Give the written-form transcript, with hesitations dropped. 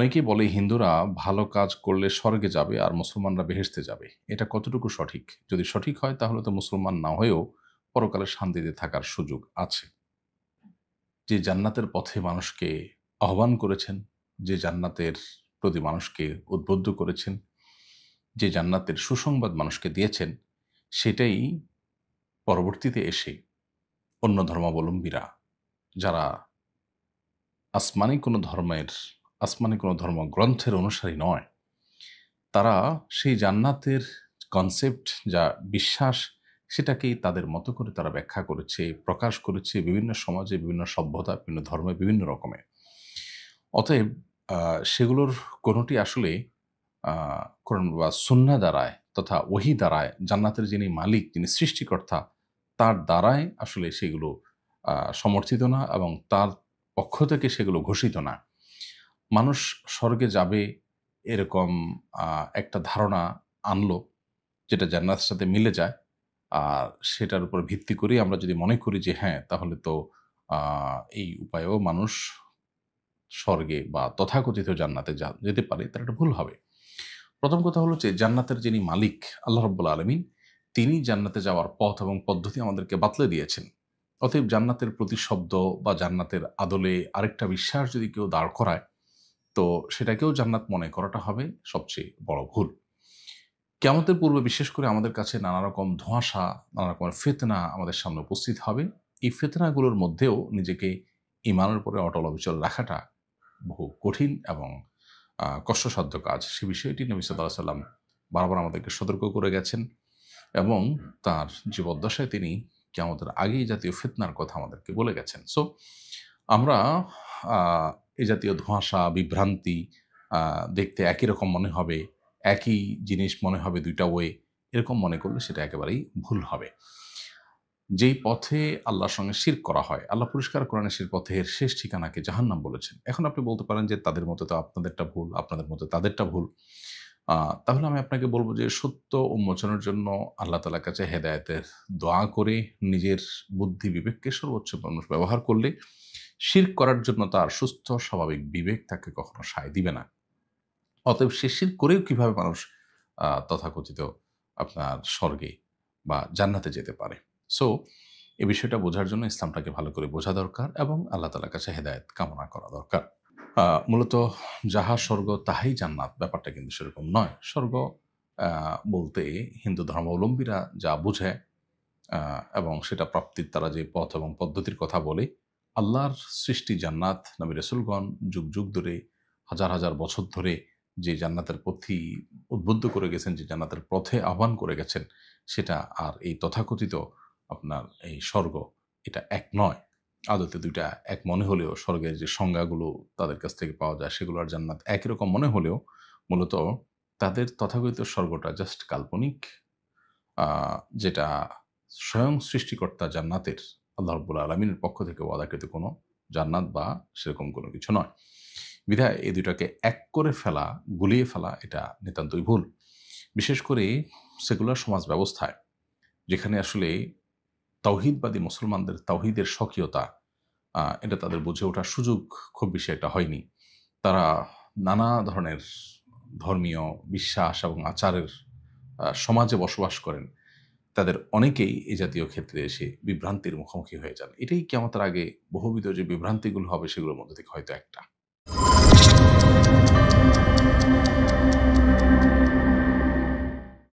অনেকেই বলে হিন্দুরা ভালো কাজ করলে স্বর্গে যাবে আর মুসলমানরা বেহেশতে যাবে। এটা কতটুকু সঠিক? যদি সঠিক হয় তাহলে তো মুসলমান না হয়েও পরকালে শান্তিতে থাকার সুযোগ আছে। যে জান্নাতের পথে মানুষকে আহ্বান করেছেন, যে জান্নাতের প্রতি মানুষকে উদ্বুদ্ধ করেছেন, যে জান্নাতের সুসংবাদ মানুষকে দিয়েছেন, সেটাই পরবর্তীতে এসে অন্য ধর্মাবলম্বীরা যারা আসমানি কোনো ধর্মের আসমানি কোনো ধর্মগ্রন্থের অনুসারী নয়, তারা সেই জান্নাতের কনসেপ্ট যা বিশ্বাস সেটাকেই তাদের মতো করে তারা ব্যাখ্যা করেছে, প্রকাশ করেছে বিভিন্ন সমাজে, বিভিন্ন সভ্যতা, বিভিন্ন ধর্মে, বিভিন্ন রকমে। অতএব সেগুলোর কোনোটি আসলে আ কোরআন বা সুন্নাহ দ্বারায় তথা ওহী দ্বারায় জান্নাতের যিনি মালিক, যিনি সৃষ্টিকর্তা, তার দ্বারায় আসলে সেগুলো সমর্থিত না এবং তার পক্ষ থেকে সেগুলো ঘোষিত না। মানুষ স্বর্গে যাবে এরকম আ একটা ধারণা আনলো, যেটা জান্নাতের সাথে মিলে যায়। আর সেটার উপর ভিত্তি করেই আমরা যদি মনে করি যে হ্যাঁ, তাহলে তো আ এই উপায়েও মানুষ স্বর্গে বা তথাকথিত জান্নাতে যেতে পারে, তাহলে এটা ভুল হবে। প্রথম কথা হলো যে জান্নাতের যিনি মালিক আল্লাহ রাব্বুল আলামিন, তিনি জান্নাতে যাওয়ার পথ এবং পদ্ধতি আমাদেরকে বাতলে দিয়েছেন। অতএব জান্নাতের প্রতিশব্দ বা জান্নাতের আদলে আরেকটা বিশ্বাস যদি কেউ দাঁড় করায়, তো সেটাকেও জান্নাত মনে করাটা হবে সবচেয়ে বড় ভুল। কিয়ামতের পূর্বে বিশেষ করে আমাদের কাছে নানা রকম ধোঁয়াশা, নানা রকমের ফিতনা আমাদের সামনে উপস্থিত হবে। এই ফিতনাগুলোর মধ্যেও নিজেকে ঈমানের উপরে অটল অবিচল রাখাটা বহু কঠিন এবং কষ্টসাধ্য কাজ। সে বিষয়টি নবী সাল্লাল্লাহু আলাইহি ওয়াসাল্লাম বারবার আমাদেরকে সতর্ক করে গেছেন এবং তার জীবদ্দশায় তিনি কিয়ামতের আগেই জাতীয় ফিতনার কথা আমাদেরকে বলে গেছেন। সো আমরা আ এই জাতীয় ধোঁয়াশা, বিভ্রান্তি দেখতে একই রকম মনে হবে, একই জিনিস মনে হবে ২ টা ওয়ে, এরকম মনে করলে সেটা একেবারেই ভুল হবে। যেই পথে আল্লাহর সঙ্গে শিরক করা হয়, আল্লাহ পরিষ্কার কোরআনে সেই পথের শেষ ঠিকানাকে জাহান্নাম বলেছেন। এখন আপনি বলতে পারেন যে তাদের মতে তো আপনাদেরটা ভুল, আপনাদের মতে তাদেরটা ভুল। আ তাহলে আমি আপনাকে বলব যে সত্য উন্মোচনের জন্য আল্লাহ তাআলার কাছে হেদায়েতের দোয়া করে নিজের বুদ্ধি বিবেককে সর্বোচ্চ মানুষ ব্যবহার করলে শিরক করার জন্য তার সুস্থ স্বাভাবিক বিবেক তাকে কখনো সায় দিবে না। অতএব সে শিরক করেও কিভাবে মানুষ তথাকথিত আপনার স্বর্গে বা জান্নাতে যেতে পারে। সো এই বিষয়টা বোঝার জন্য ইসলামটাকে ভালো করে বোঝা দরকার এবং আল্লাহ তাআলার কাছে হেদায়েত কামনা করা দরকার। মূলত যাহা স্বর্গ তাহাই জান্নাত ব্যাপারটা কিন্তু সেরকম নয়। স্বর্গ আ বলতে হিন্দু ধর্মাবলম্বীরা যা বুঝে এবং সেটা প্রাপ্তির তারা যে পথ এবং পদ্ধতির কথা বলে, আল্লাহর সৃষ্টি জান্নাত, নবী রাসূলগণ যুগ, যুগ ধরে হাজার, হাজার বছর ধরে যে জান্নাতের পথই উদ্বুদ্ধ করে গেছেন, যে জান্নাতের পথে আহ্বান করে গেছেন, সেটা আর এই তথাকথিত আপনার এই স্বর্গ, এটা এক নয়। আদতে ২ টা এক মনে হলেও স্বর্গের যে সংজ্ঞাগুলো তাদের কাছ থেকে পাওয়া যায়, সেগুলো আর জান্নাত একই রকম মনে হলেও মূলত তাদের তথাকথিত স্বর্গটা জাস্ট কাল্পনিক। আ যেটা স্বয়ং সৃষ্টিকর্তা জান্নাতের আল্লাহ রাব্বুল আলামিনের পক্ষ থেকে ওয়াদাকৃত কোনো জান্নাত বা সেরকম কোনো কিছু নয়। বিধায় এই ২ টাকে এক করে ফেলা, গুলিয়ে ফেলা এটা নিতান্তই ভুল। বিশেষ করে সেকুলার সমাজ ব্যবস্থায়, যেখানে আসলে তাওহীদবাদী মুসলমানদের তাওহীদের স্বকীয়তা এটা তাদের বুঝে ওঠার সুযোগ খুব বেশি একটা হয়নি। তারা নানা ধরনের ধর্মীয় বিশ্বাস এবং আচারের সমাজে বসবাস করেন। তাদের অনেকেই এ জাতীয় ক্ষেত্রে এসে বিভ্রান্তির মুখোমুখি হয়ে যান। এটাই কিয়ামতের আগে বহুবিধ যে বিভ্রান্তিগুলো হবে সেগুলোর মধ্যে থেকে হয়তো একটা।